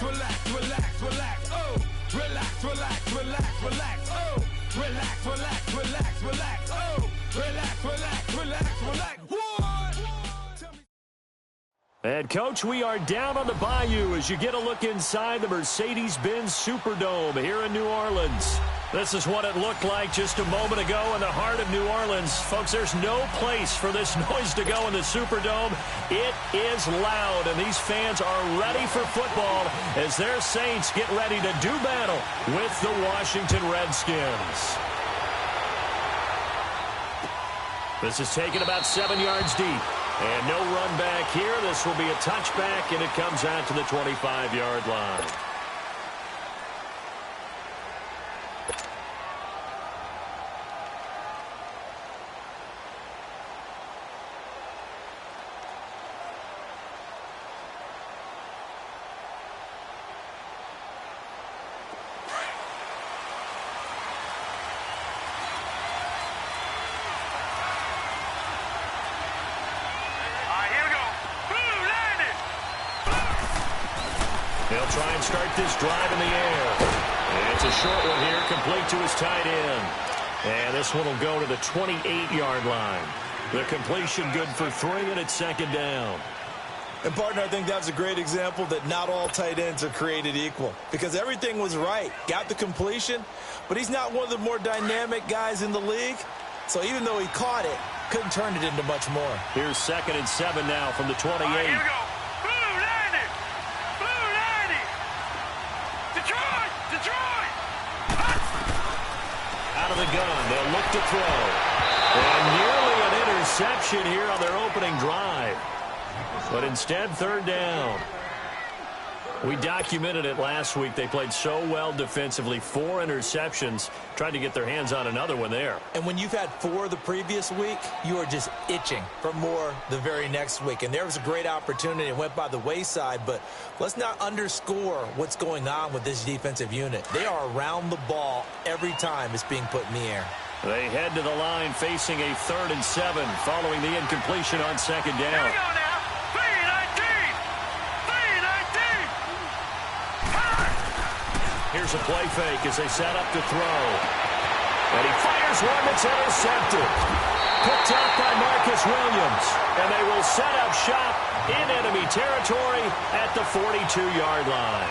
relax, relax, relax, oh. Relax, relax, relax, relax, oh. Relax, relax, relax, relax, oh. Relax, relax, relax, relax. And, Coach, we are down on the bayou as you get a look inside the Mercedes-Benz Superdome here in New Orleans. This is what it looked like just a moment ago in the heart of New Orleans. Folks, there's no place for this noise to go in the Superdome. It is loud, and these fans are ready for football as their Saints get ready to do battle with the Washington Redskins. This is taken about 7 yards deep. And no run back here. This will be a touchback, and it comes out to the 25-yard line. They'll try and start this drive in the air. And it's a short one here, complete to his tight end. And this one will go to the 28-yard line. The completion good for 3, and it's second down. And, partner, I think that's a great example that not all tight ends are created equal. Because everything was right. Got the completion, but he's not one of the more dynamic guys in the league. So even though he caught it, couldn't turn it into much more. Here's 2nd and 7 now from the 28. Here we go. Out of the gun, they'll look to throw. And nearly an interception here on their opening drive. But instead, 3rd down. We documented it last week. They played so well defensively. 4 interceptions. Tried to get their hands on another one there. And when you've had 4 the previous week, you are just itching for more the very next week. And there was a great opportunity. It went by the wayside. But let's not underscore what's going on with this defensive unit. They are around the ball every time it's being put in the air. They head to the line facing a 3rd and 7 following the incompletion on 2nd down. Here we go now. 3-19. Here's a play fake as they set up to throw. And he fires one that's intercepted. Picked up by Marcus Williams. And they will set up shop in enemy territory at the 42-yard line.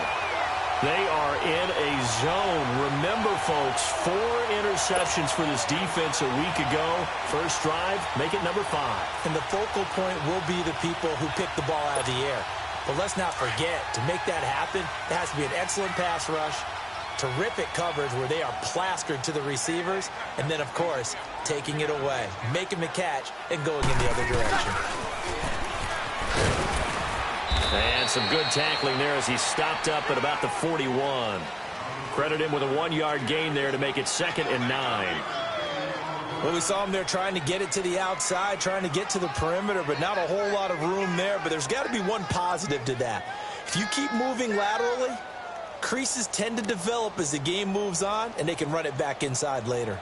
They are in a zone. Remember, folks, 4 interceptions for this defense a week ago. First drive, make it number 5. And the focal point will be the people who pick the ball out of the air. But let's not forget, to make that happen, there has to be an excellent pass rush, terrific coverage where they are plastered to the receivers, and then, of course, taking it away, making the catch, and going in the other direction. And some good tackling there as he stopped up at about the 41. Credit him with a 1-yard gain there to make it 2nd and 9. Well, we saw him there trying to get it to the outside, trying to get to the perimeter, but not a whole lot of room there. But there's got to be one positive to that. If you keep moving laterally, creases tend to develop as the game moves on, and they can run it back inside later.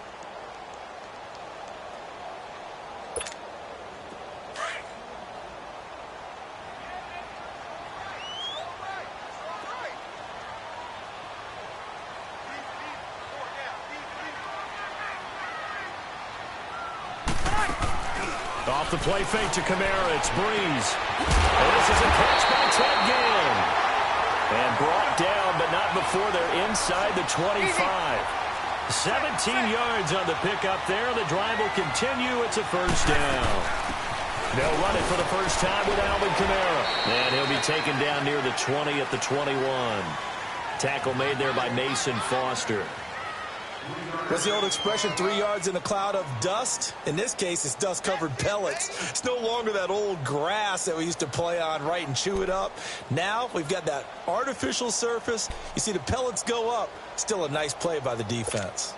Off the play fake to Kamara, it's Breeze. And this is a catch by Ted Ginn. And brought down, but not before they're inside the 25. 17 yards on the pickup there. The drive will continue. It's a first down. They'll run it for the first time with Alvin Kamara. And he'll be taken down near the 20 at the 21. Tackle made there by Mason Foster. What's the old expression, 3 yards in a cloud of dust? In this case, it's dust-covered pellets. It's no longer that old grass that we used to play on, right, and chew it up. Now we've got that artificial surface. You see the pellets go up. Still a nice play by the defense.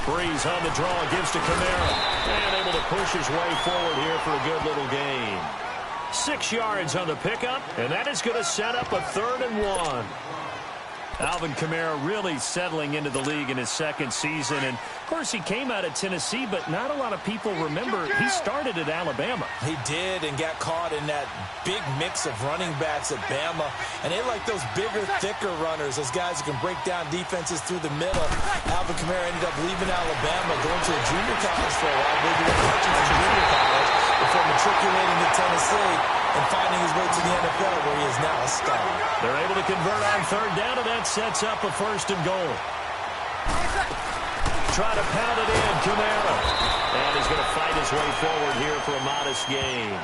Breeze on the draw, gives to Kamara. And able to push his way forward here for a good little gain. 6 yards on the pickup, and that is going to set up a 3rd and 1. Alvin Kamara really settling into the league in his second season. And, of course, he came out of Tennessee, but not a lot of people remember he started at Alabama. He did and got caught in that big mix of running backs at Bama. And they like those bigger, thicker runners, those guys who can break down defenses through the middle. Alvin Kamara ended up leaving Alabama, going to a junior college for a while, maybe coaching from junior college, before matriculating to Tennessee and finding his way to the NFL, where he is now a star. They're able to convert on third down, and that sets up a 1st and goal. Try to pound it in, Kamara. And he's going to fight his way forward here for a modest gain.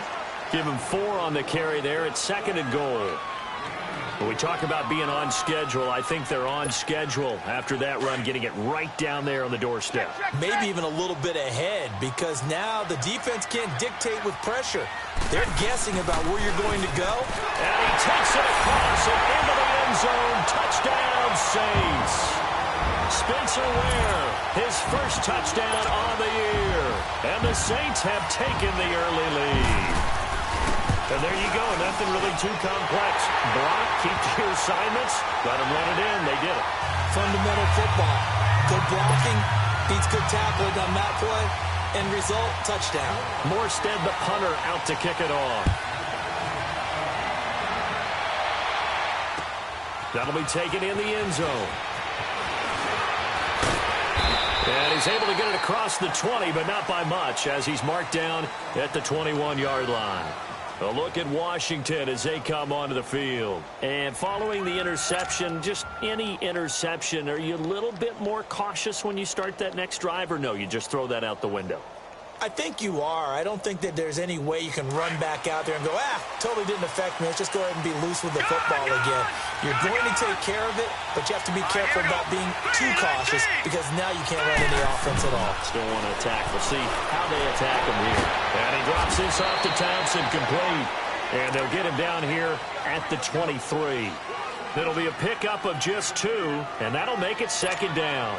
Give him 4 on the carry there. It's 2nd and goal. When we talk about being on schedule, I think they're on schedule after that run, getting it right down there on the doorstep. Maybe even a little bit ahead, because now the defense can't dictate with pressure. They're guessing about where you're going to go. And he takes it across and into the end zone. Touchdown, Saints. Spencer Ware, his first touchdown on the year. And the Saints have taken the early lead. And there you go, nothing really too complex. Block, keep to your assignments, let them run it in. They did it. Fundamental football. Good blocking beats good tackling on that play. End result, touchdown. Morstead, the punter, out to kick it off. That'll be taken in the end zone. And he's able to get it across the 20, but not by much, as he's marked down at the 21-yard line. A look at Washington as they come onto the field. And following the interception, just any interception, are you a little bit more cautious when you start that next drive, or no, you just throw that out the window? I think you are. I don't think that there's any way you can run back out there and go, totally didn't affect me. Let's just go ahead and be loose with the football again. You're going to take care of it, but you have to be careful about being too cautious, because now you can't run any offense at all. Still want to attack. We'll see how they attack him here. And he drops this off to Thompson, complete. And they'll get him down here at the 23. It'll be a pickup of just 2, and that'll make it 2nd down.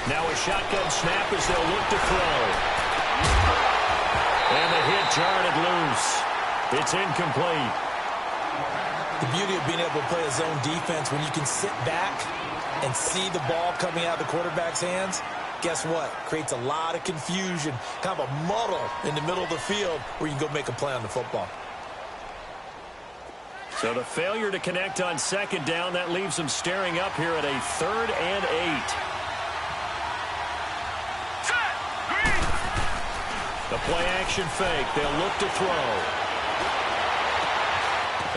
Now a shotgun snap as they'll look to throw. And the hit jarred loose. It's incomplete. The beauty of being able to play a zone defense, when you can sit back and see the ball coming out of the quarterback's hands, guess what? Creates a lot of confusion, kind of a muddle in the middle of the field where you can go make a play on the football. So the failure to connect on 2nd down, that leaves them staring up here at a 3rd and 8. The play-action fake. They'll look to throw.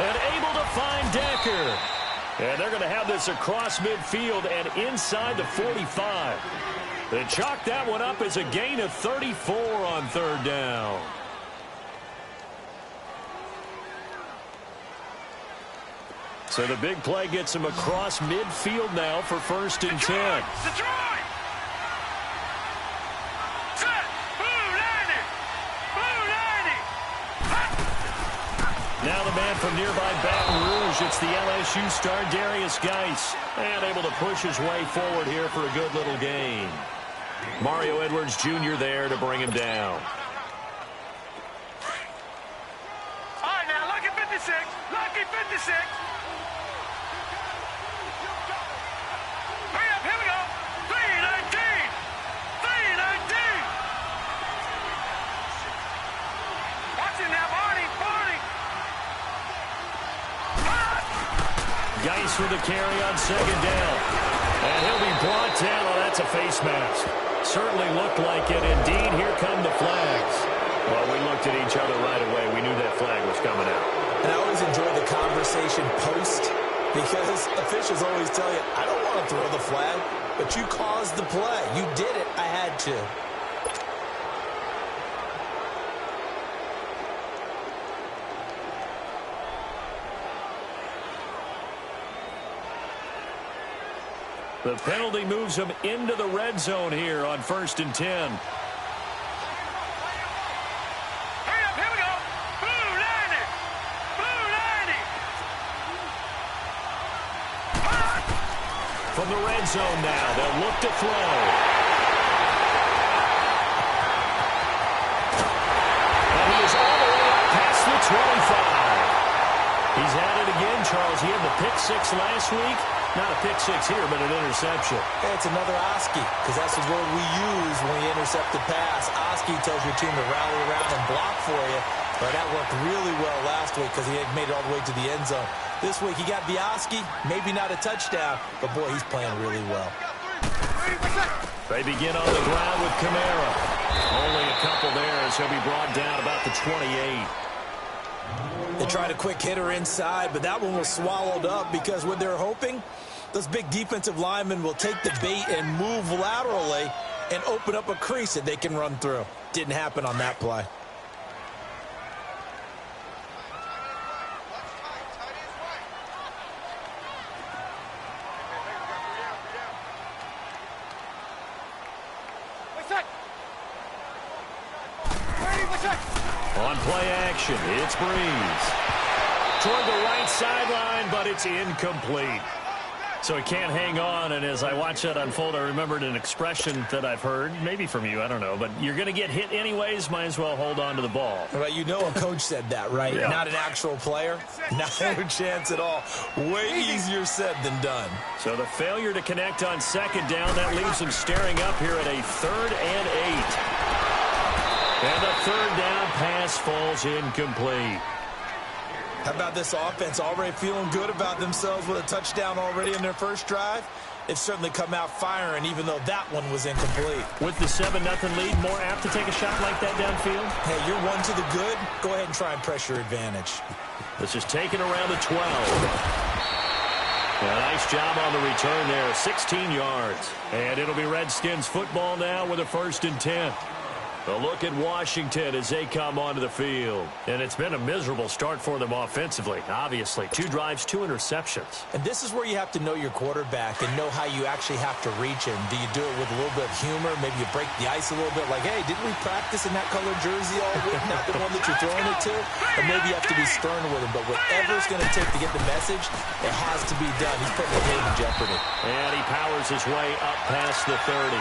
And able to find Decker. And they're going to have this across midfield and inside the 45. They chalk that one up as a gain of 34 on 3rd down. So the big play gets him across midfield now for 1st and 10. Now the man from nearby Baton Rouge, it's the LSU star Darius Geis, and able to push his way forward here for a good little gain. Mario Edwards Jr. there to bring him down. All right, now, lucky 56, lucky 56. Hurry up, here we go. 319, 319. Watch it now, Barney. Geis with the carry on 2nd down. And he'll be brought down. Oh, that's a face mask. Certainly looked like it. Indeed, here come the flags. Well, we looked at each other right away. We knew that flag was coming out. And I always enjoy the conversation post, because officials always tell you, I don't want to throw the flag, but you caused the play. You did it. I had to. The penalty moves him into the red zone here on 1st and 10. Hurry up, here we go. Blue 90. Blue 90. From the red zone now, they'll look to throw. And he is all the way up past the 25. He's had it again, Charles. He had the pick six last week. Not a pick six here, but an interception. Hey, it's another Oski, because that's the word we use when you intercept the pass. Oski tells your team to rally around and block for you. But that worked really well last week because he had made it all the way to the end zone. This week he got the Oski, maybe not a touchdown, but boy, he's playing really well. They begin on the ground with Kamara. Only a couple there as he'll be brought down about the 28. They tried a quick hitter inside, but that one was swallowed up because what they're hoping, those big defensive linemen will take the bait and move laterally and open up a crease that they can run through. Didn't happen on that play. On play action, it's Breeze. Toward the right sideline, but it's incomplete. So he can't hang on, and as I watch that unfold, I remembered an expression that I've heard, maybe from you, I don't know, but you're going to get hit anyways, might as well hold on to the ball. Well, you know a coach said that, right? Yeah. Not an actual player. Not a chance at all. Way easier said than done. So the failure to connect on second down, that leaves him staring up here at a 3rd and 8. And the 3rd down pass falls incomplete. How about this offense already feeling good about themselves with a touchdown already in their first drive? They've certainly come out firing, even though that one was incomplete. With the 7-0 lead, more apt to take a shot like that downfield? Hey, you're one to the good. Go ahead and try and pressure advantage. This is taken around the 12. A nice job on the return there, 16 yards. And it'll be Redskins football now with a 1st and 10. A look at Washington as they come onto the field. And it's been a miserable start for them offensively, obviously. 2 drives, 2 interceptions. And this is where you have to know your quarterback and know how you actually have to reach him. Do you do it with a little bit of humor? Maybe you break the ice a little bit like, hey, didn't we practice in that colored jersey all week? Not the one that you're throwing it to? And maybe you have to be stern with him. But whatever it's going to take to get the message, it has to be done. He's putting the game in jeopardy. And he powers his way up past the 30.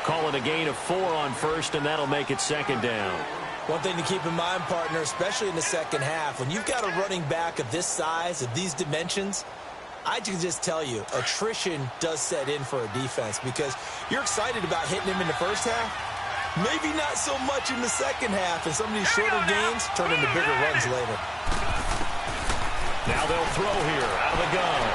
Call it a gain of 4 on 1st, and that'll make it 2nd down. One thing to keep in mind, partner, especially in the second half, when you've got a running back of this size, of these dimensions, I can just tell you, attrition does set in for a defense because you're excited about hitting him in the first half. Maybe not so much in the second half, and some of these shorter games turn into bigger runs later. Now they'll throw here out of the gun.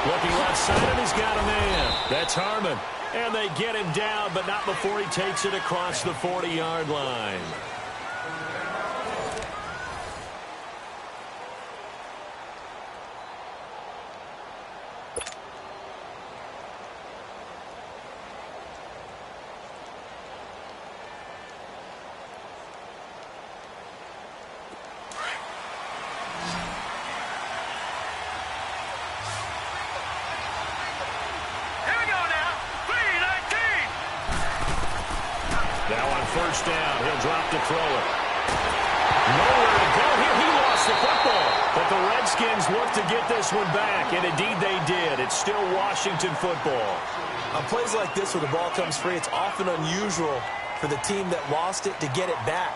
Looking left side, he's got a man. That's Harmon. And they get him down, but not before he takes it across the 40-yard line. Now on 1st down, he'll drop to throw it. Nowhere to go here. He lost the football. But the Redskins look to get this one back, and indeed they did. It's still Washington football. On plays like this where the ball comes free, it's often unusual for the team that lost it to get it back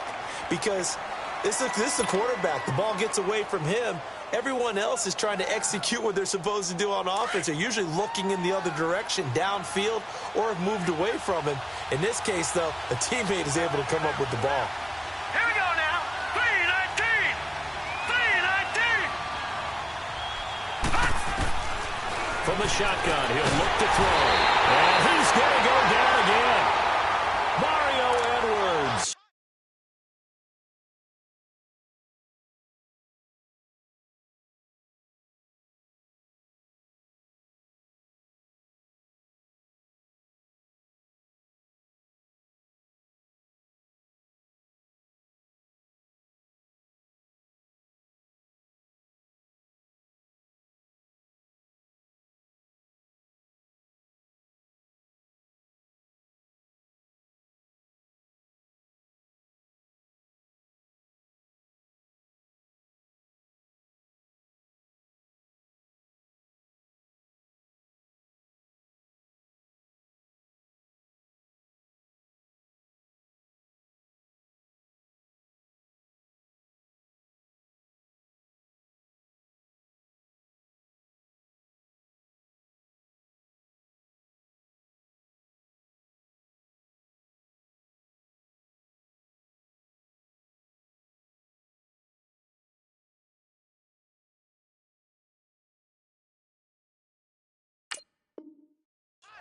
because this is the quarterback. The ball gets away from him. Everyone else is trying to execute what they're supposed to do on offense. They're usually looking in the other direction, downfield, or have moved away from him. In this case, though, a teammate is able to come up with the ball. Here we go now. 3-19. 3-19. From the shotgun, he'll look to throw. And he's going to go down again.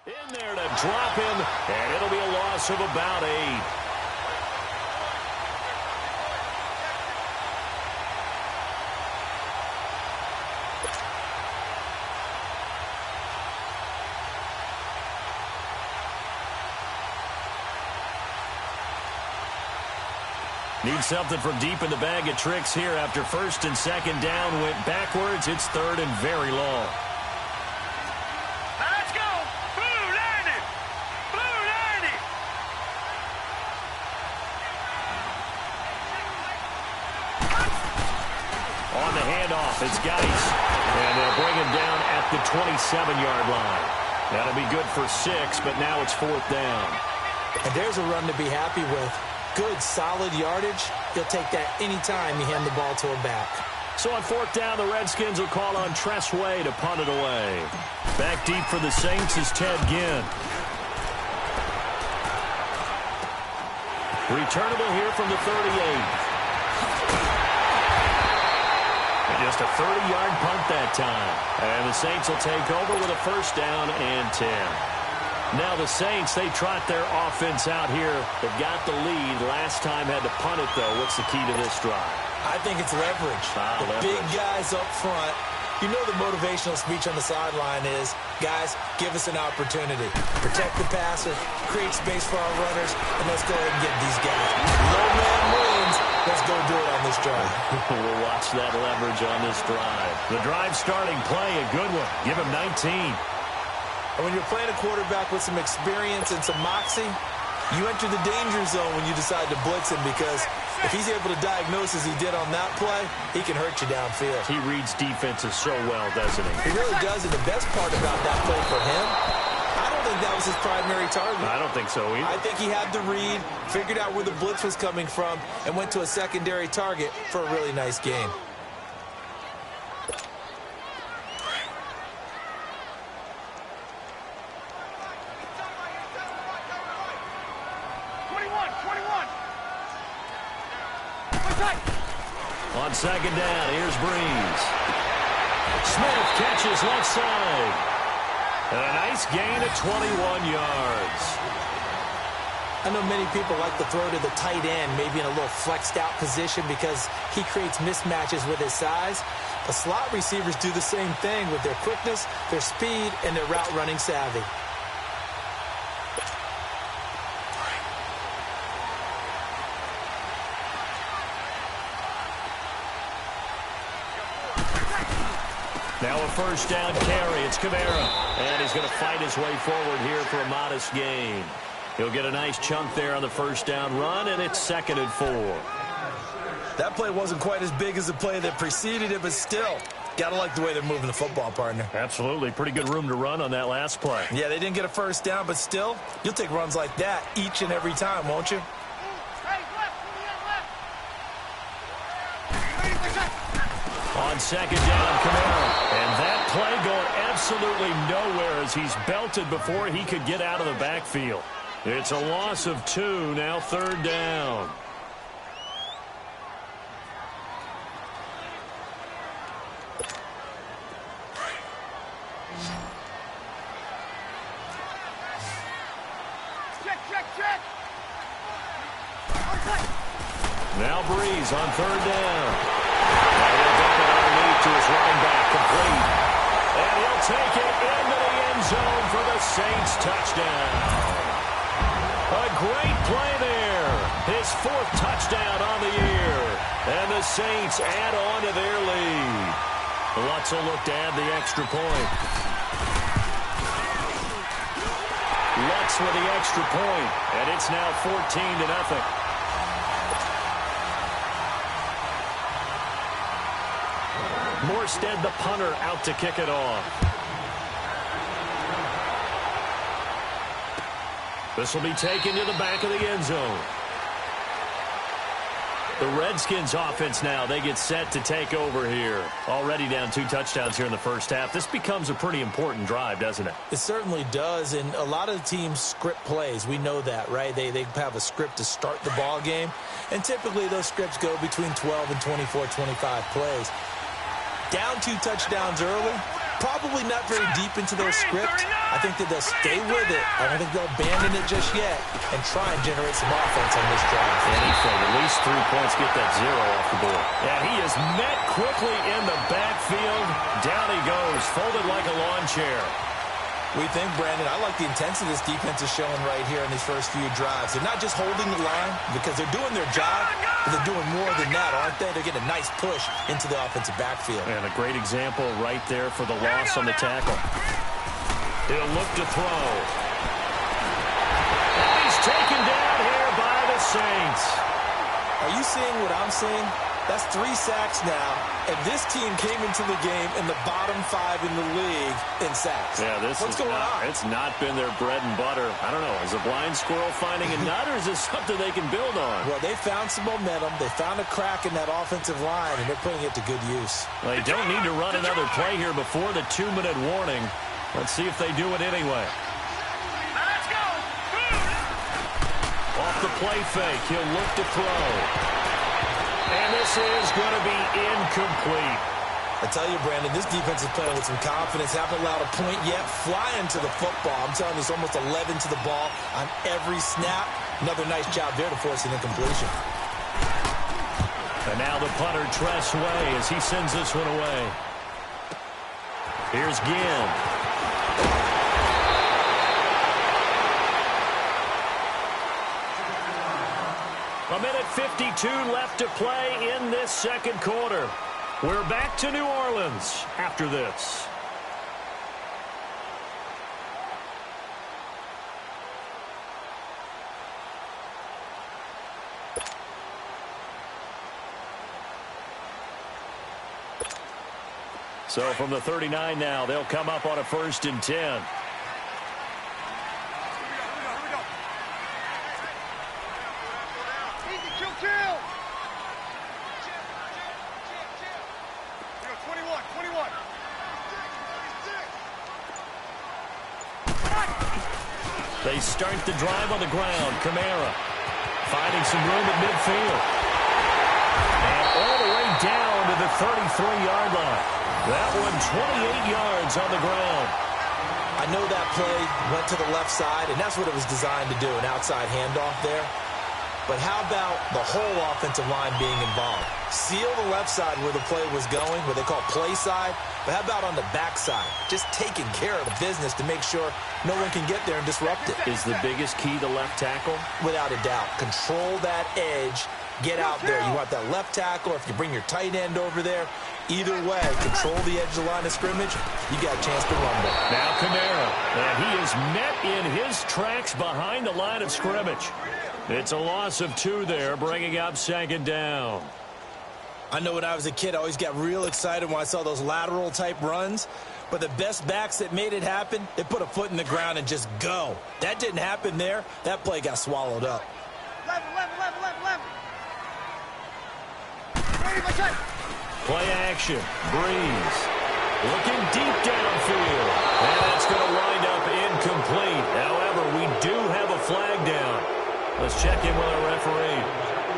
In there to drop him, and it'll be a loss of about 8. Need something from deep in the bag of tricks here after first and second down went backwards. It's third and very long. Let's go! Blue 90! Blue 90! On the handoff, it's Geis. And they'll bring him down at the 27-yard line. That'll be good for 6, but now it's 4th down. And there's a run to be happy with. Good, solid yardage. He'll take that anytime you hand the ball to a back. So on 4th down, the Redskins will call on Tressway to punt it away. Back deep for the Saints is Ted Ginn. Returnable here from the 38. And just a 30-yard punt that time. And the Saints will take over with a 1st down and 10. Now the Saints, they trot their offense out here. They've got the lead. Last time had to punt it, though. What's the key to this drive? I think it's leverage. Leverage. Big guys up front. You know the motivational speech on the sideline is, guys, give us an opportunity. Protect the passer, create space for our runners, and let's go ahead and get these guys. Low man wins. Let's go do it on this drive. We'll watch that leverage on this drive. The drive starting play, a good one. Give him 19. And when you're playing a quarterback with some experience and some moxie, you enter the danger zone when you decide to blitz him, because if he's able to diagnose as he did on that play, he can hurt you downfield. He reads defenses so well, doesn't he? He really does, and the best part about that play for him, I don't think that was his primary target. I don't think so either. I think he had the read, figured out where the blitz was coming from, and went to a secondary target for a really nice gain. On 2nd down, here's Breeze. Smith catches left side. And a nice gain of 21 yards. I know many people like to throw to the tight end, maybe in a little flexed out position because he creates mismatches with his size. But slot receivers do the same thing with their quickness, their speed, and their route running savvy. Now a 1st down carry. It's Kamara. And he's going to fight his way forward here for a modest gain. He'll get a nice chunk there on the 1st down run, and it's 2nd and 4. That play wasn't quite as big as the play that preceded it, but still, gotta like the way they're moving the football, partner. Absolutely. Pretty good room to run on that last play. Yeah, they didn't get a 1st down, but still, you'll take runs like that each and every time, won't you? On 2nd down, Kamara. And that play going absolutely nowhere as he's belted before he could get out of the backfield. It's a loss of 2, now 3rd down. Check. Now Breeze on 3rd down. To his running back, complete. And he'll take it into the end zone for the Saints touchdown. A great play there. His 4th touchdown on the year. And the Saints add on to their lead. Lutz will look to add the extra point. Lutz with the extra point, and it's now 14-0. Morstead, the punter, out to kick it off. This will be taken to the back of the end zone. The Redskins offense now, they get set to take over here. Already down 2 touchdowns here in the first half. This becomes a pretty important drive, doesn't it? It certainly does, and a lot of the teams script plays. We know that, right? They have a script to start the ball game, and typically those scripts go between 12 and 24, 25 plays. Down 2 touchdowns early, Probably not very deep into their script. I think that they'll stay with it. I don't think they'll abandon it just yet and try and generate some offense on this drive. Anything, at least 3 points, get that 0 off the board. And he is met quickly in the backfield. Down he goes, folded like a lawn chair. We think, Brandon, I like the intensity this defense is showing right here in these first few drives. They're not just holding the line because they're doing their job, but they're doing more than that, aren't they? They're getting a nice push into the offensive backfield. And a great example right there for the loss on the tackle. He'll look to throw. And he's taken down here by the Saints. Are you seeing what I'm seeing? That's 3 sacks now, and this team came into the game in the bottom 5 in the league in sacks. Yeah, What's going on? It's not been their bread and butter. I don't know. Is a blind squirrel finding a nut, or is this something they can build on? Well, they found some momentum. They found a crack in that offensive line, and they're putting it to good use. They don't need to run another play here before the 2-minute warning. Let's see if they do it anyway. Let's go. Off the play fake, he'll look to throw. And this is going to be incomplete. I tell you, Brandon, this defense is playing with some confidence. Haven't allowed a point yet. Flying to the football. I'm telling you, it's almost 11 to the ball on every snap. Another nice job there to force an incompletion. And now the punter, Tress Way, as he sends this one away. Here's Ginn. A minute 52 left to play in this second quarter. We're back to New Orleans after this. So from the 39 now, they'll come up on a 1st and 10. They start the drive on the ground. Kamara finding some room at midfield. And all the way down to the 33-yard line. That one 28 yards on the ground. I know that play went to the left side, and that's what it was designed to do, an outside handoff there. But how about the whole offensive line being involved? Seal the left side where the play was going, what they call play side. But how about on the back side? Just taking care of the business to make sure no one can get there and disrupt it. Is the biggest key the left tackle? Without a doubt. Control that edge. Get out there. You want that left tackle, or if you bring your tight end over there, either way, control the edge of the line of scrimmage, you got a chance to rumble. Now Kamara, and he is met in his tracks behind the line of scrimmage. It's a loss of 2 there, bringing up 2nd down. I know when I was a kid, I always got real excited when I saw those lateral-type runs. But the best backs that made it happen, they put a foot in the ground and just go. That didn't happen there. That play got swallowed up. Level. Play action. Breeze. Looking deep downfield. And that's going to wind up incomplete. However, we do have a flag down. Let's check in with our referee.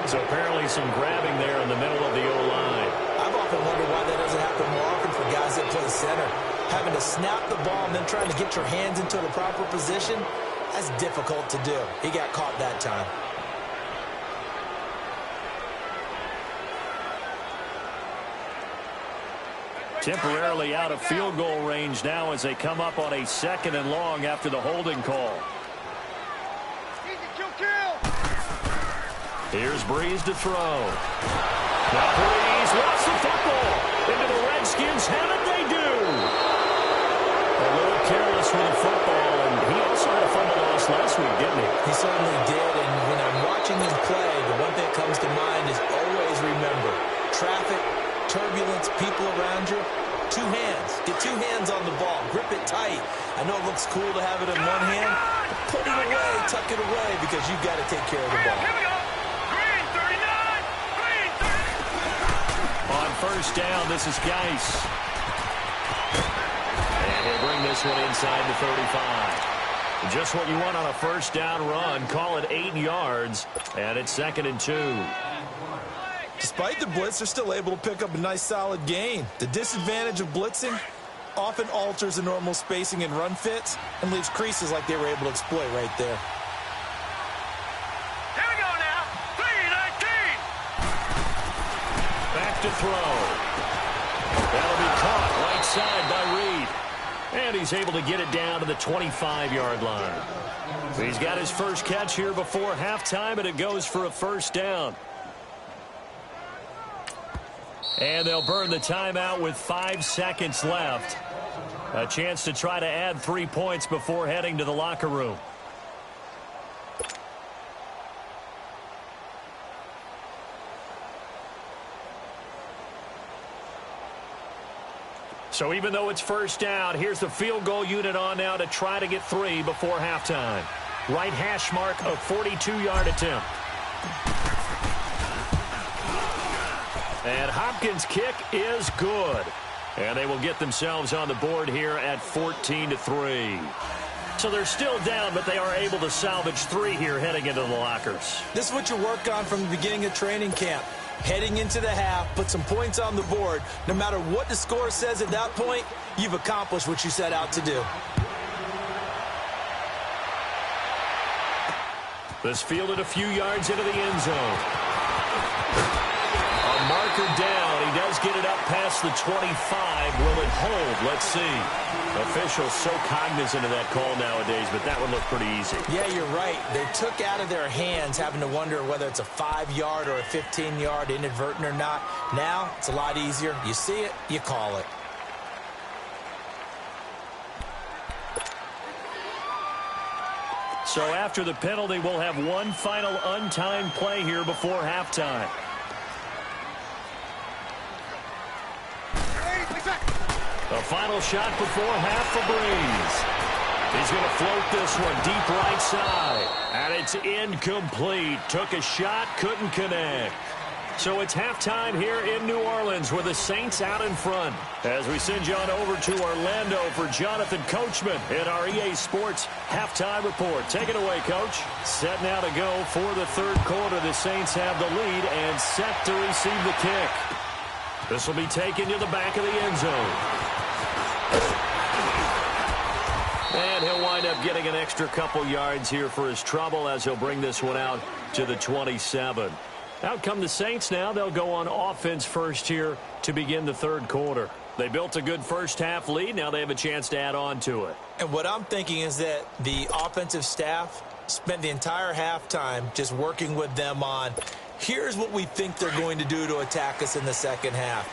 So apparently some grabbing there in the middle of the O-line. I've often wondered why that doesn't happen more often for guys that play center. Having to snap the ball and then trying to get your hands into the proper position, that's difficult to do. He got caught that time. Temporarily out of field goal range now as they come up on a 2nd and long after the holding call. Here's Breeze to throw. Now Breeze wants the football. Into the Redskins. Have it, they do. A little careless with the football, and he also had a fumble loss last week, didn't he? He certainly did, and when I'm watching him play, the one thing that comes to mind is always remember, traffic, turbulence, people around you, 2 hands. Get 2 hands on the ball. Grip it tight. I know it looks cool to have it in one hand, but put it away, tuck it away, because you've got to take care of the ball. Here we go. Green 39. Green 39. On 1st down, this is Geis. And he'll bring this one inside the 35. Just what you want on a 1st down run. Call it 8 yards, and it's 2nd and 2. Despite the blitz, they're still able to pick up a nice solid gain. The disadvantage of blitzing, often alters the normal spacing and run fits and leaves creases like they were able to exploit right there. Here we go now. 3:19. Back to throw. That'll be caught right side by Reed. And he's able to get it down to the 25-yard line. He's got his first catch here before halftime, and it goes for a first down. And they'll burn the timeout with 5 seconds left. A chance to try to add 3 points before heading to the locker room. So even though it's first down, here's the field goal unit on now to try to get 3 before halftime. Right hash mark of 42-yard attempt. And Hopkins' kick is good. And they will get themselves on the board here at 14-3. So they're still down, but they are able to salvage 3 here heading into the lockers. This is what you work on from the beginning of training camp. Heading into the half, put some points on the board. No matter what the score says at that point, you've accomplished what you set out to do. This fielded a few yards into the end zone. A marker down. He does get it up past the 25. Will it hold? Let's see. Officials so cognizant of that call nowadays, but that one looked pretty easy. Yeah, you're right. They took out of their hands having to wonder whether it's a 5-yard or a 15-yard inadvertent or not. Now, it's a lot easier. You see it, you call it. So after the penalty, we'll have one final untimed play here before halftime. A final shot before half for Breeze. He's going to float this one deep right side. And it's incomplete. Took a shot, couldn't connect. So it's halftime here in New Orleans with the Saints out in front. As we send you on over to Orlando for Jonathan Coachman in our EA Sports halftime report. Take it away, Coach. Set now to go for the third quarter. The Saints have the lead and set to receive the kick. This will be taken to the back of the end zone. And he'll wind up getting an extra couple yards here for his trouble as he'll bring this one out to the 27. Out come the Saints now. They'll go on offense first here to begin the third quarter. They built a good first half lead. Now they have a chance to add on to it. And what I'm thinking is that the offensive staff spent the entire halftime just working with them on, here's what we think they're going to do to attack us in the second half.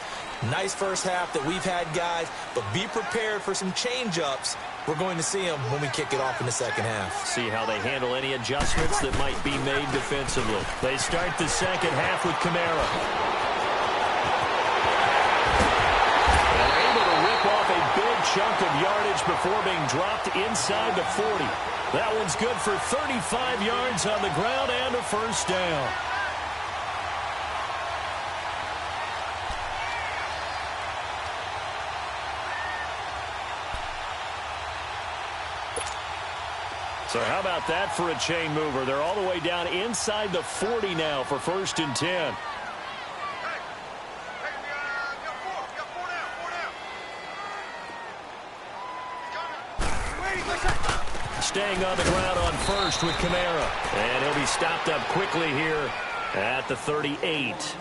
Nice first half that we've had, guys, but be prepared for some change-ups. We're going to see them when we kick it off in the second half. See how they handle any adjustments that might be made defensively. They start the second half with Kamara. They're able to rip off a big chunk of yardage before being dropped inside the 40. That one's good for 35 yards on the ground and a first down. So how about that for a chain mover? They're all the way down inside the 40 now for 1st and 10. Staying on the ground on first with Kamara. And he'll be stopped up quickly here at the 38.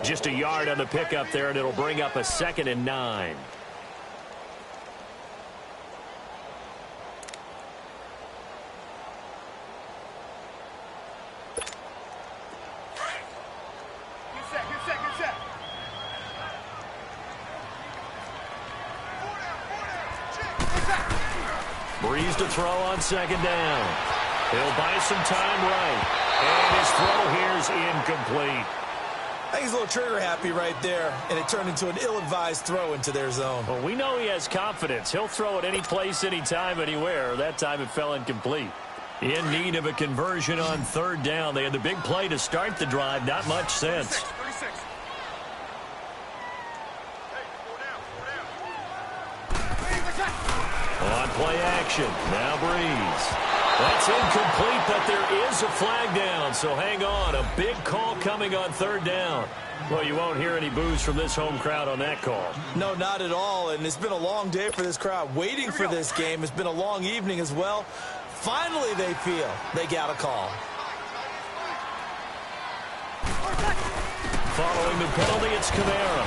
Just a yard on the pickup there, and it'll bring up a 2nd and 9. Breeze to throw on 2nd down. He'll buy some time right. And his throw here's incomplete. I think he's a little trigger happy right there, and it turned into an ill-advised throw into their zone. Well, we know he has confidence. He'll throw it any place, anytime, anywhere. That time it fell incomplete. In need of a conversion on 3rd down. They had the big play to start the drive. Not much sense. On play action. Now Breeze. That's incomplete, but there is a flag down, so hang on. A big call coming on third down. Well, you won't hear any boos from this home crowd on that call. No, not at all, and it's been a long day for this crowd. Waiting for this game. It's been a long evening as well. Finally, they feel they got a call. Following the penalty, it's Kamara.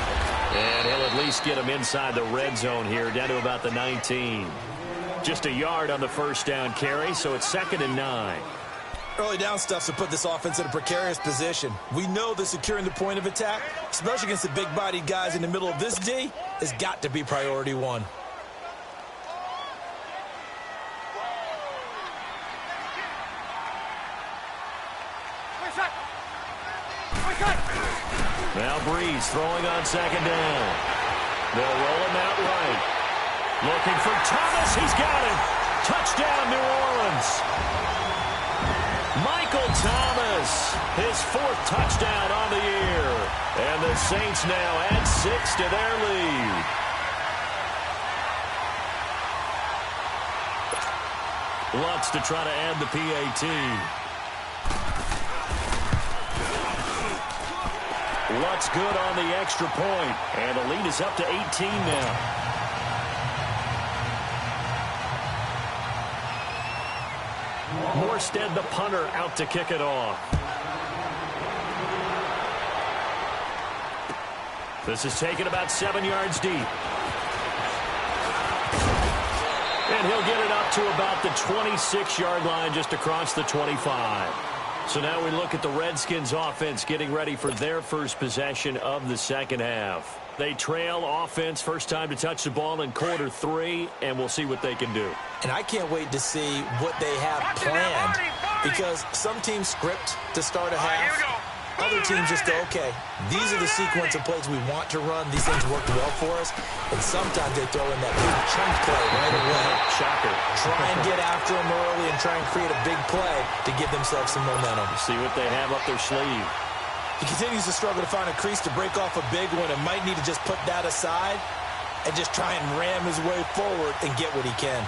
And he'll at least get him inside the red zone here, down to about the 19. Just a yard on the first down carry, so it's 2nd and 9. Early down stuff to put this offense in a precarious position. We know that securing the point of attack, especially against the big-bodied guys in the middle of this D, has got to be priority one. Now Breeze throwing on 2nd down. They'll roll him out right. Looking for Thomas. He's got him. Touchdown, New Orleans. Michael Thomas, his 4th touchdown on the year. And the Saints now add 6 to their lead. Lutz to try to add the PAT. Lutz good on the extra point, and the lead is up to 18 now. Morstead, the punter, out to kick it off. This is taken about 7 yards deep. And he'll get it up to about the 26-yard line, just across the 25. So now we look at the Redskins offense getting ready for their first possession of the second half. They trail offense, first time to touch the ball in quarter 3, and we'll see what they can do. And I can't wait to see what they have planned, because some teams script to start a half. Other teams just go, okay, these are the sequence of plays we want to run. These things worked well for us. And sometimes they throw in that big chunk play right away. Shocker. Try and get after them early and try and create a big play to give themselves some momentum. See what they have up their sleeve. He continues to struggle to find a crease to break off a big one and might need to just put that aside and just try and ram his way forward and get what he can.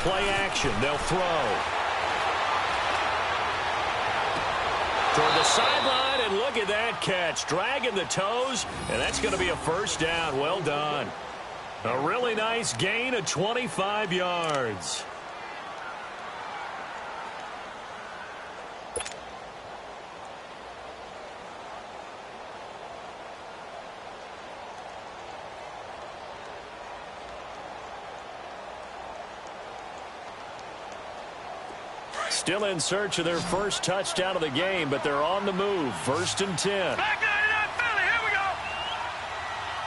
Play action, they'll throw. Toward the sideline, and look at that catch. Dragging the toes, and that's going to be a first down. Well done. A really nice gain of 25 yards. Still in search of their first touchdown of the game, but they're on the move. 1st and 10. Back 99, Philly, here we go.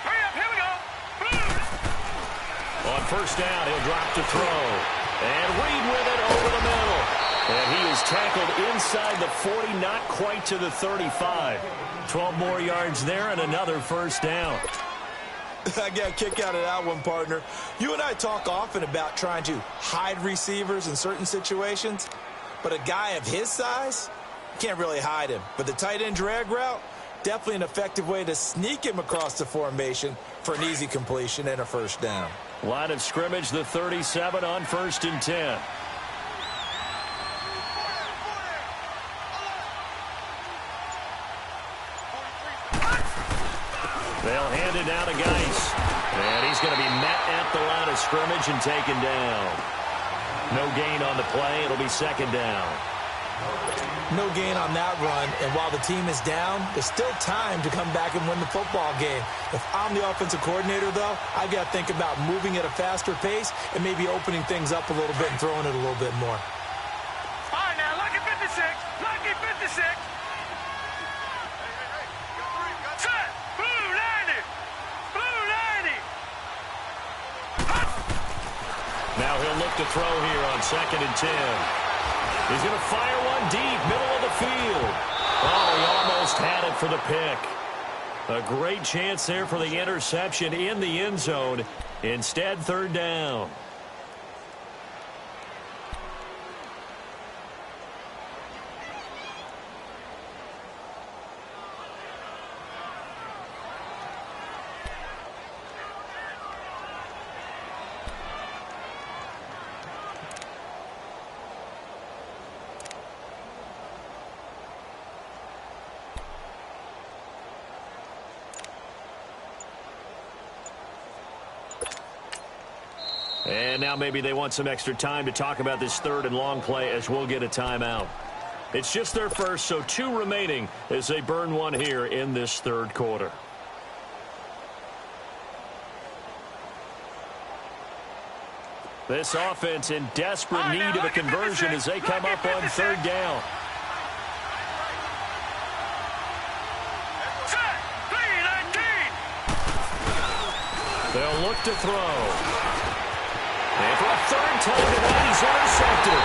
Hurry up, here we go. On first down, he'll drop to throw. And Reed with it over the middle. And he is tackled inside the 40, not quite to the 35. 12 more yards there and another first down. I got a kick out of that one, partner. You and I talk often about trying to hide receivers in certain situations. But a guy of his size, can't really hide him. But the tight end drag route, definitely an effective way to sneak him across the formation for an easy completion and a first down. Line of scrimmage, the 37 on 1st and 10. They'll hand it down to Geis. And he's going to be met at the line of scrimmage and taken down. No gain on the play. It'll be 2nd down. No gain on that run, and while the team is down, there's still time to come back and win the football game. If I'm the offensive coordinator, though, I've got to think about moving at a faster pace and maybe opening things up a little bit and throwing it a little bit more. All right, now, lucky 56. Lucky 56. Set. Blue 90. Blue 90. Now he'll look to throw here on 2nd and 10. He's going to fire one deep, middle of the field. Oh, he almost had it for the pick. A great chance there for the interception in the end zone. Instead, third down. And now maybe they want some extra time to talk about this third and long play as we'll get a timeout. It's just their first, so 2 remaining as they burn one here in this third quarter. This offense in desperate need of a conversion as they come up on third down. They'll look to throw. And for a third time tonight, he's intercepted.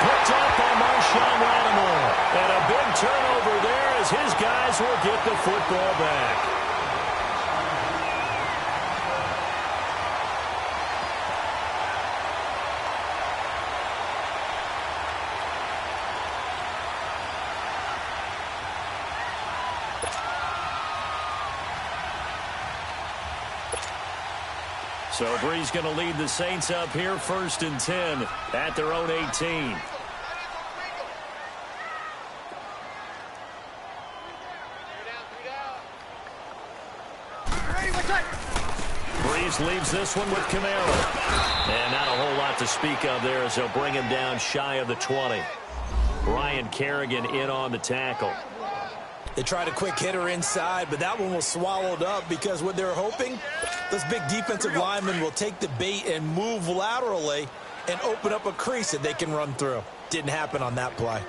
Picked up by Marshawn Lattimore. And a big turnover there as his guys will get the football back. So Bree's going to lead the Saints up here 1st and 10 at their own 18. Breeze leaves this one with Kamara. And not a whole lot to speak of there as they'll bring him down shy of the 20. Ryan Kerrigan in on the tackle. They tried a quick hitter inside, but that one was swallowed up because what they're hoping, those big defensive linemen will take the bait and move laterally and open up a crease that they can run through. Didn't happen on that play.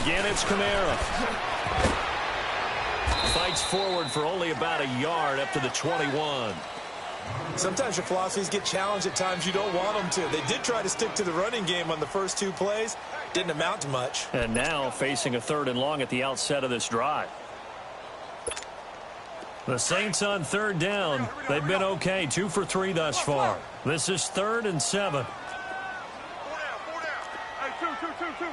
Again, it's Kamara. Fights forward for only about a yard up to the 21. Sometimes your philosophies get challenged at times you don't want them to. They did try to stick to the running game on the first 2 plays. Didn't amount to much. And now facing a third and long at the outset of this drive. The Saints on third down. They've been okay. 2 for 3 thus far. This is 3rd and 7. 4 down. Hey, 2.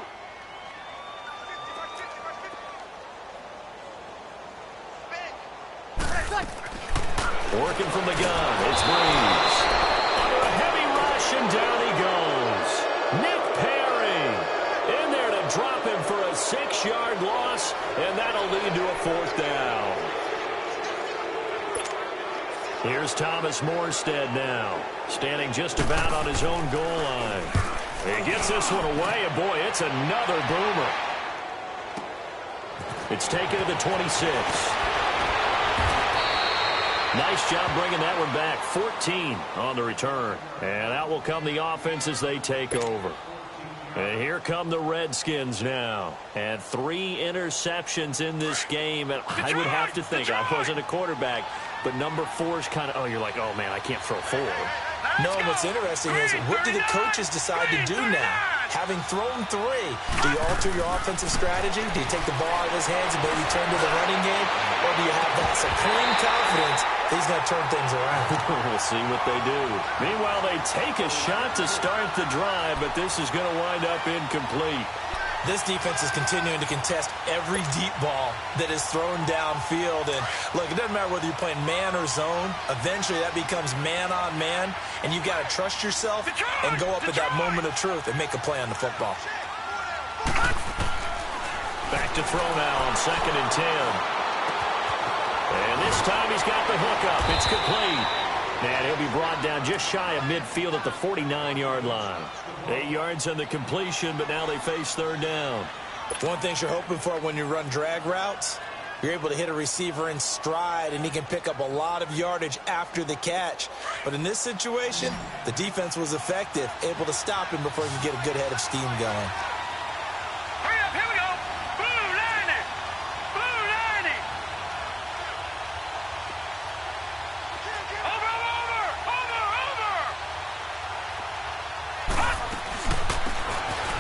Working from the gun, it's Breeze. Under a heavy rush, and down he goes. Nick Perry in there to drop him for a 6-yard loss, and that'll lead to a 4th down. Here's Thomas Morstead now, standing just about on his own goal line. He gets this one away, and boy, it's another boomer. It's taken to the 26. Nice job bringing that one back. 14 on the return. And out will come the offense as they take over. And here come the Redskins now. And 3 interceptions in this game. And I would have to think, I wasn't a quarterback, but number 4 is kind of, oh, you're like, oh, man, I can't throw 4. No, what's interesting is what do the coaches decide to do now? Having thrown 3, do you alter your offensive strategy? Do you take the ball out of his hands and maybe turn to the running game? Or do you have that supreme confidence that he's going to turn things around? We'll see what they do. Meanwhile, they take a shot to start the drive, but this is going to wind up incomplete. This defense is continuing to contest every deep ball that is thrown downfield. And, look, it doesn't matter whether you're playing man or zone. Eventually, that becomes man-on-man, and you've got to trust yourself and go up at that moment of truth and make a play on the football. Back to throw now on 2nd and 10. And this time he's got the hook up. It's complete. And he'll be brought down just shy of midfield at the 49-yard line. 8 yards on the completion, but now they face third down. One thing you're hoping for when you run drag routes, you're able to hit a receiver in stride, and he can pick up a lot of yardage after the catch. But in this situation, the defense was effective, able to stop him before he could get a good head of steam going. Hurry up, here we go. Blue 90. Blue 90. Over.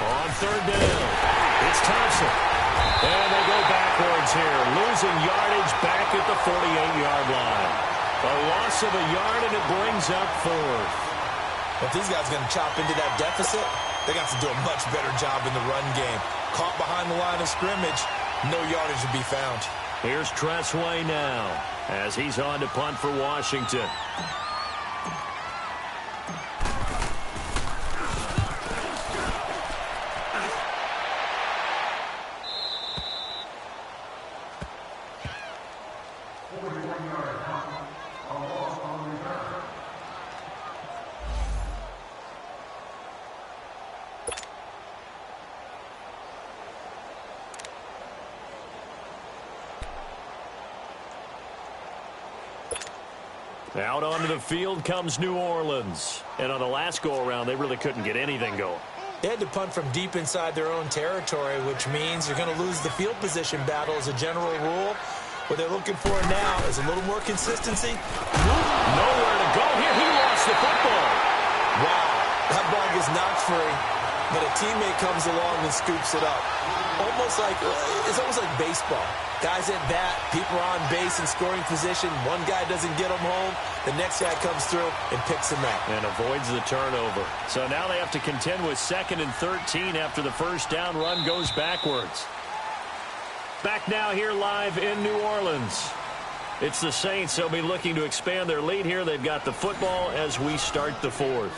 On third down, it's Thompson. And they go backwards here, losing yardage back at the 48-yard line. A loss of a yard, and it brings up fourth. If these guys are going to chop into that deficit, they got to do a much better job in the run game. Caught behind the line of scrimmage, no yardage to be found. Here's Tressway now as he's on to punt for Washington. Out onto the field comes New Orleans. And on the last go-around, they really couldn't get anything going. They had to punt from deep inside their own territory, which means you're going to lose the field position battle as a general rule. What they're looking for now is a little more consistency. Nowhere to go here. He lost the football. Wow, that ball gets knocked free, but a teammate comes along and scoops it up. It's almost like baseball. Guys at bat, people are on base in scoring position. One guy doesn't get them home. The next guy comes through and picks him up. And avoids the turnover. So now they have to contend with 2nd and 13 after the first down run goes backwards. Back now here live in New Orleans. It's the Saints. They'll be looking to expand their lead here. They've got the football as we start the fourth.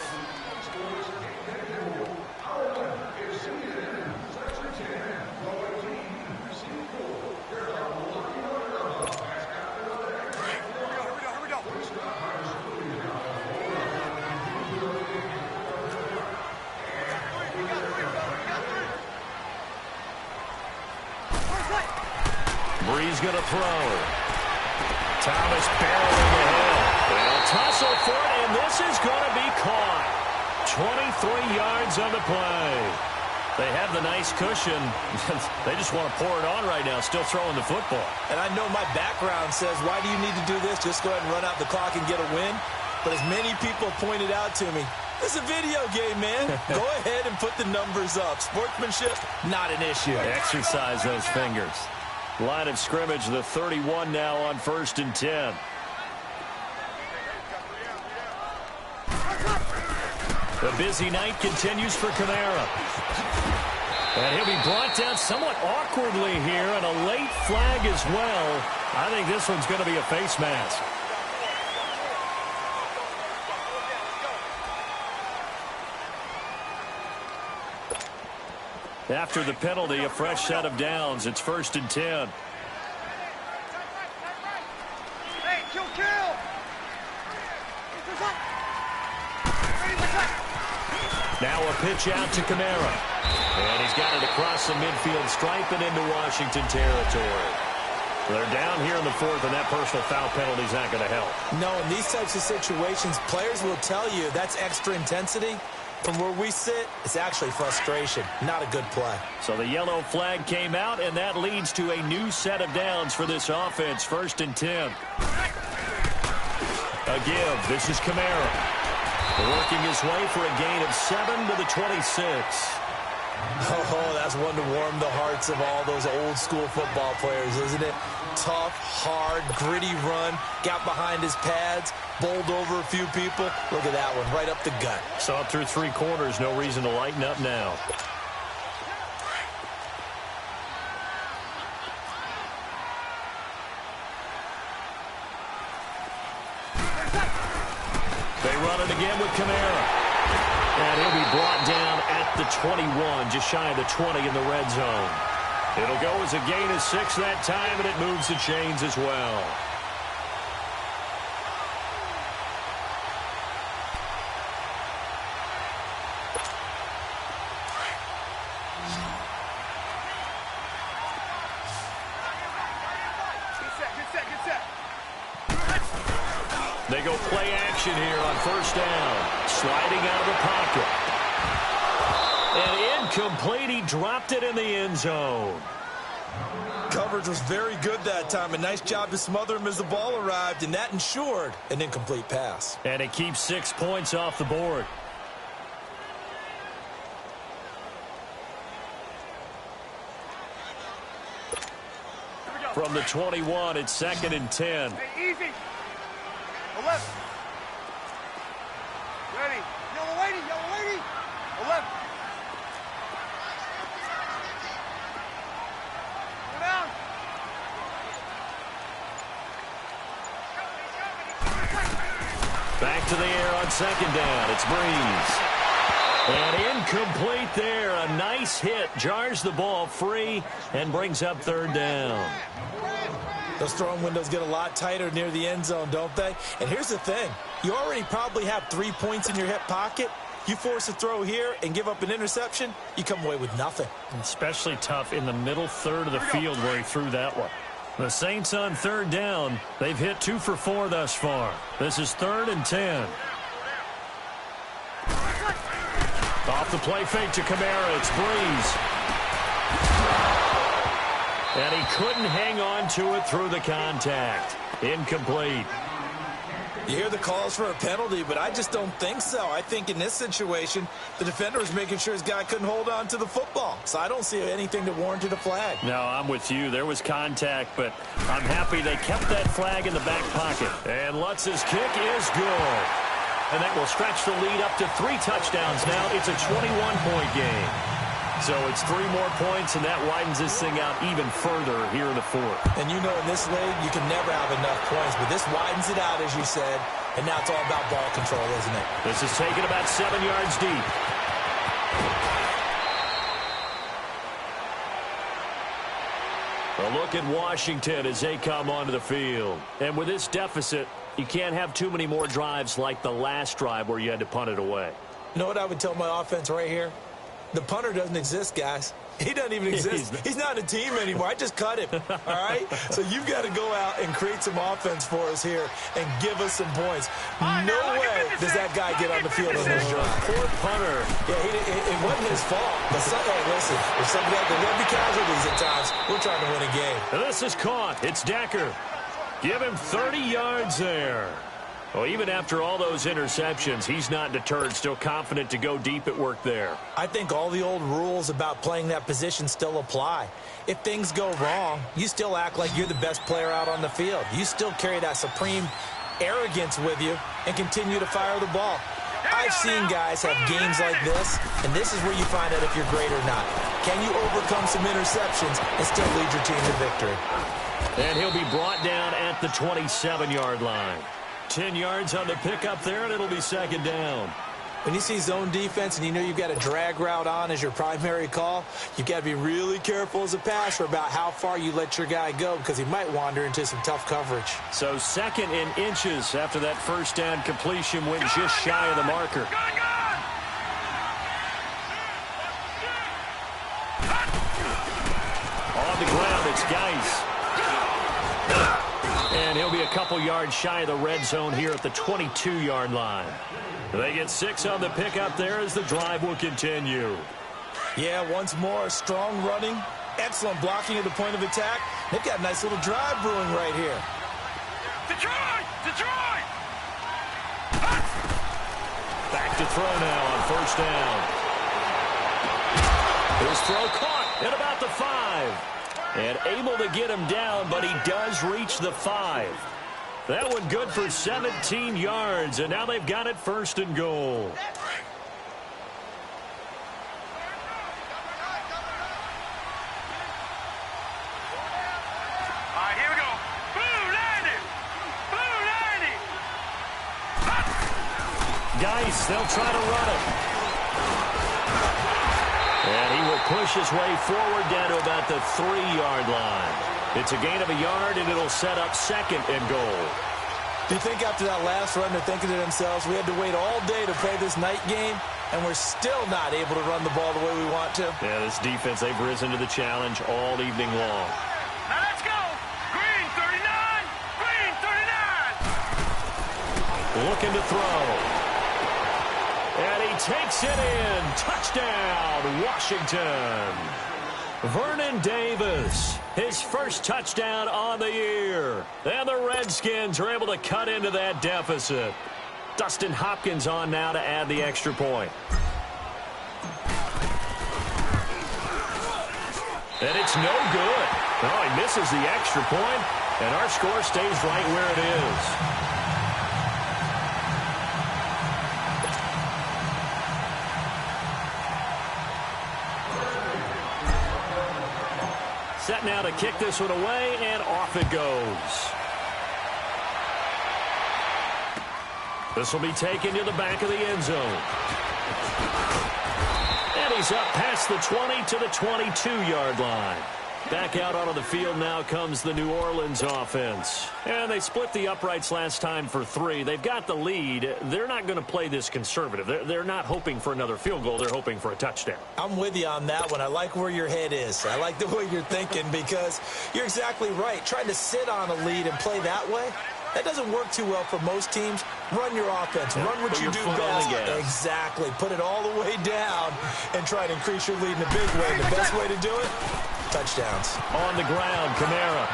Breeze going to throw. Thomas barreling ahead. They'll tussle for it, and this is going to be caught. 23 yards on the play. They have the nice cushion. They just want to pour it on right now, still throwing the football. And I know my background says, why do you need to do this? Just go ahead and run out the clock and get a win. But as many people pointed out to me, it's a video game, man. Go ahead and put the numbers up. Sportsmanship, not an issue. Exercise those fingers. Line of scrimmage, the 31 now on 1st and 10. The busy night continues for Kamara. And he'll be brought down somewhat awkwardly here, and a late flag as well. I think this one's going to be a face mask. After the penalty, a fresh set of downs. It's 1st and 10. Hey, kill. Now a pitch out to Kamara. And he's got it across the midfield stripe and into Washington territory. They're down here in the fourth, and that personal foul penalty is not going to help. No, in these types of situations, players will tell you that's extra intensity. From where we sit, it's actually frustration. Not a good play. So the yellow flag came out, and that leads to a new set of downs for this offense. 1st and 10. A give. This is Kamara. Working his way for a gain of 7 to the 26. Oh, that's one to warm the hearts of all those old school football players, isn't it? Tough, hard, gritty run. Got behind his pads, bowled over a few people. Look at that one, right up the gut. Saw it through 3 quarters. No reason to lighten up now. They run it again with Kamara. And he'll be brought down at the 21, just shy of the 20 in the red zone. It'll go as a gain of 6 that time, and it moves the chains as well. Get set. They go play action here on 1st down. Sliding out of the pocket. And incomplete. He dropped it in the end zone. Coverage was very good that time. A nice job to smother him as the ball arrived, and that ensured an incomplete pass. And it keeps 6 points off the board. From the 21, it's 2nd and 10. Hey, easy. 11. Ready. Yellow lady, yellow lady. 11. Go down. Back to the air on 2nd down. It's Breeze. And incomplete there. A nice hit. Jars the ball free and brings up 3rd down. Those throwing windows get a lot tighter near the end zone, don't they? And here's the thing. You already probably have 3 points in your hip pocket. You force a throw here and give up an interception, you come away with nothing. Especially tough in the middle third of the field where he threw that one. The Saints on 3rd down. They've hit 2 for 4 thus far. This is 3rd and 10. Off the play fake to Kamara. It's Breeze. And he couldn't hang on to it through the contact. Incomplete. You hear the calls for a penalty, but I just don't think so. I think in this situation, the defender was making sure his guy couldn't hold on to the football. So I don't see anything that warranted a flag. No, I'm with you. There was contact, but I'm happy they kept that flag in the back pocket. And Lutz's kick is good. And that will stretch the lead up to 3 touchdowns now. It's a 21-point game. So it's 3 more points, and that widens this thing out even further here in the 4th. And you know in this league, you can never have enough points, but this widens it out, as you said, and now it's all about ball control, isn't it? This is taken about 7 yards deep. A look at Washington as they come onto the field. And with this deficit, you can't have too many more drives like the last drive where you had to punt it away. You know what I would tell my offense right here? The punter doesn't exist, guys. He doesn't even exist. He's not a team anymore. I just cut him, all right? So you've got to go out and create some offense for us here and give us some points. No way does that guy get on the field on this drive. Poor punter. Yeah, it wasn't his fault. But hey, listen, if something like there'll be casualties at times, we're trying to win a game. And this is caught. It's Decker. Give him 30 yards there. Well, even after all those interceptions, he's not deterred, still confident to go deep at work there. I think all the old rules about playing that position still apply. If things go wrong, you still act like you're the best player out on the field. You still carry that supreme arrogance with you and continue to fire the ball. I've seen guys have games like this, and this is where you find out if you're great or not. Can you overcome some interceptions and still lead your team to victory? And he'll be brought down at the 27-yard line. 10 yards on the pickup there, and it'll be 2nd down. When you see zone defense and you know you've got a drag route on as your primary call, you've got to be really careful as a passer about how far you let your guy go because he might wander into some tough coverage. So 2nd in inches after that 1st down completion went just shy of the marker. On the ground, it's Geis. And he'll be a couple yards shy of the red zone here at the 22-yard line. They get 6 on the pickup there as the drive will continue. Yeah, once more, strong running, excellent blocking at the point of attack. They've got a nice little drive brewing right here. Detroit! Detroit! Back to throw now on 1st down. His throw caught at about the 5. And able to get him down, but he does reach the 5. That one good for 17 yards, and now they've got it 1st and goal. All right, here we go. Blue 90! Blue 90! Geis, they'll try to run it. And he will push his way forward down to about the 3-yard line. It's a gain of a yard, and it'll set up 2nd and goal. Do you think after that last run they're thinking to themselves, we had to wait all day to play this night game, and we're still not able to run the ball the way we want to? Yeah, this defense, they've risen to the challenge all evening long. Now let's go! Green 39! Green 39! Looking to throw. And he takes it in. Touchdown, Washington. Vernon Davis, his 1st touchdown on the year. And the Redskins are able to cut into that deficit. Dustin Hopkins on now to add the extra point. And it's no good. Oh, he misses the extra point, and our score stays right where it is. Set now to kick this one away, and off it goes. This will be taken to the back of the end zone. And he's up past the 20 to the 22-yard line. Back out onto the field now comes the New Orleans offense. And they split the uprights last time for 3. They've got the lead. They're not going to play this conservative. They're not hoping for another field goal. They're hoping for a touchdown. I'm with you on that one. I like where your head is. I like the way you're thinking because you're exactly right. Trying to sit on a lead and play that way, that doesn't work too well for most teams. Run your offense. Run what you do best. Exactly. Put it all the way down and try to increase your lead in a big way. And the best way to do it? Touchdowns. On the ground, Kamara.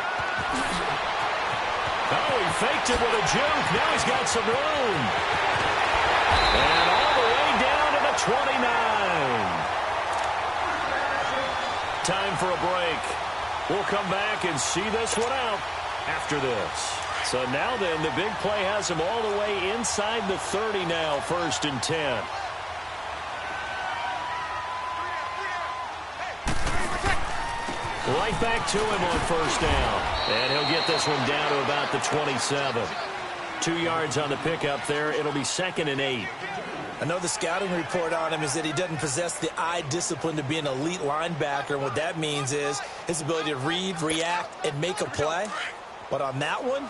Oh, he faked it with a juke. Now he's got some room. And all the way down to the 29. Time for a break. We'll come back and see this one out after this. So now then, the big play has him all the way inside the 30 now, 1st and 10. Right back to him on 1st down. And he'll get this one down to about the 27. 2 yards on the pickup there. It'll be 2nd and 8. I know the scouting report on him is that he doesn't possess the eye discipline to be an elite linebacker. And what that means is his ability to read, react, and make a play. But on that one,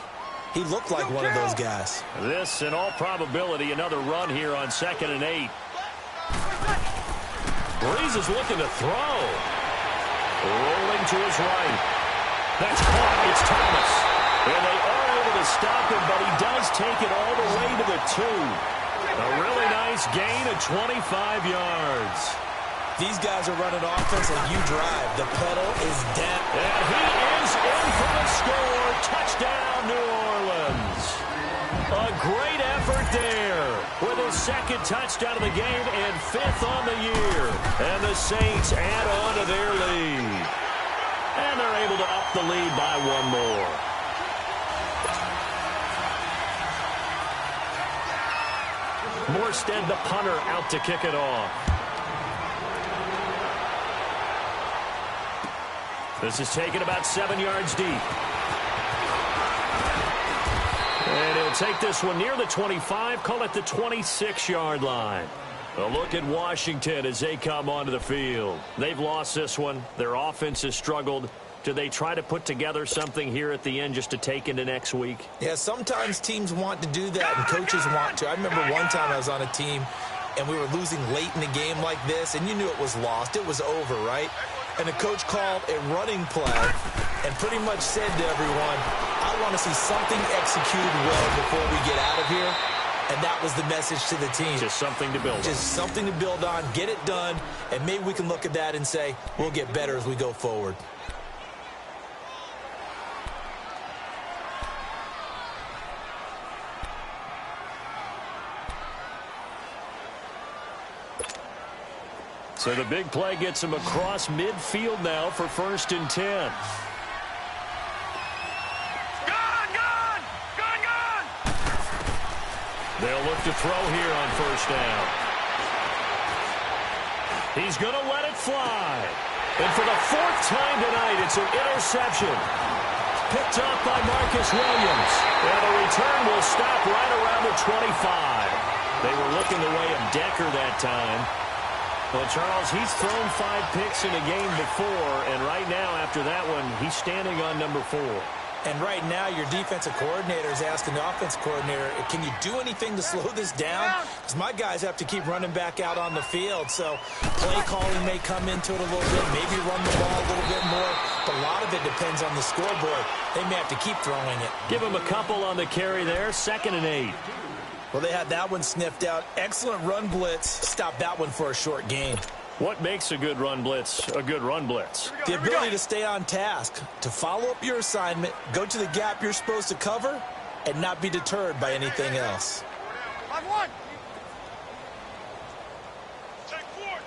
he looked like one of those guys. This, in all probability, another run here on 2nd and 8. Breeze is looking to throw. Rolling to his right. That's caught. It's Thomas. And they are able to stop him, but he does take it all the way to the 2. A really nice gain of 25 yards. These guys are running offense and you drive. The pedal is down. And he is in for the score. Touchdown, New Orleans. A great effort there with his 2nd touchdown of the game and 5th on the year. And the Saints add on to their lead. And they're able to up the lead by 1 more. Morstead, the punter, out to kick it off. This is taken about 7 yards deep. And he'll take this one near the 25, call it the 26-yard line. A look at Washington as they come onto the field. They've lost this one. Their offense has struggled. Do they try to put together something here at the end just to take into next week? Yeah, sometimes teams want to do that and coaches want to. I remember one time I was on a team and we were losing late in the game like this, and you knew it was lost. It was over, right? And the coach called a running play and pretty much said to everyone, I want to see something executed well before we get out of here. And that was the message to the team. Just something to build on. Just something to build on, get it done, and maybe we can look at that and say, we'll get better as we go forward. So the big play gets him across midfield now for 1st and 10. They'll look to throw here on 1st down. He's going to let it fly. And for the 4th time tonight, it's an interception. Picked up by Marcus Williams. And the return will stop right around the 25. They were looking the way of Decker that time. Well, Charles, he's thrown 5 picks in a game before, and right now, after that one, he's standing on number 4. And right now, your defensive coordinator is asking the offensive coordinator, can you do anything to slow this down? Because my guys have to keep running back out on the field. So play calling may come into it a little bit, maybe run the ball a little bit more. But a lot of it depends on the scoreboard. They may have to keep throwing it. Give him a couple on the carry there, 2nd and 8. Well, they had that one sniffed out. Excellent run blitz. Stop that one for a short gain. What makes a good run blitz a good run blitz? The ability to stay on task, to follow up your assignment, go to the gap you're supposed to cover, and not be deterred by anything else. 5-1. Take 4.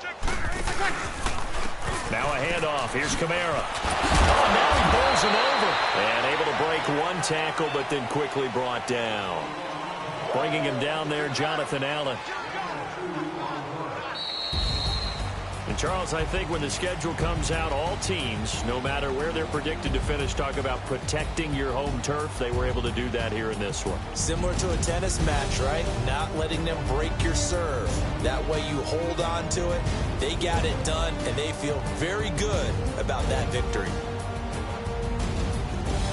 Now a handoff. Here's Kamara. Oh, now he bowls him over. And able to break one tackle, but then quickly brought down. Bringing him down there, Jonathan Allen. And, Charles, I think when the schedule comes out, all teams, no matter where they're predicted to finish, talk about protecting your home turf. They were able to do that here in this one. Similar to a tennis match, right? Not letting them break your serve. That way you hold on to it. They got it done, and they feel very good about that victory.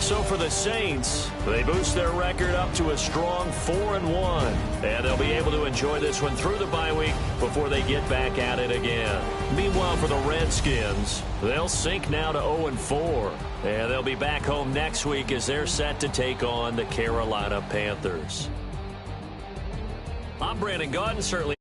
So for the Saints, they boost their record up to a strong 4-1. And they'll be able to enjoy this one through the bye week before they get back at it again. Meanwhile, for the Redskins, they'll sink now to 0-4. And they'll be back home next week as they're set to take on the Carolina Panthers. I'm Brandon Gaudin, certainly.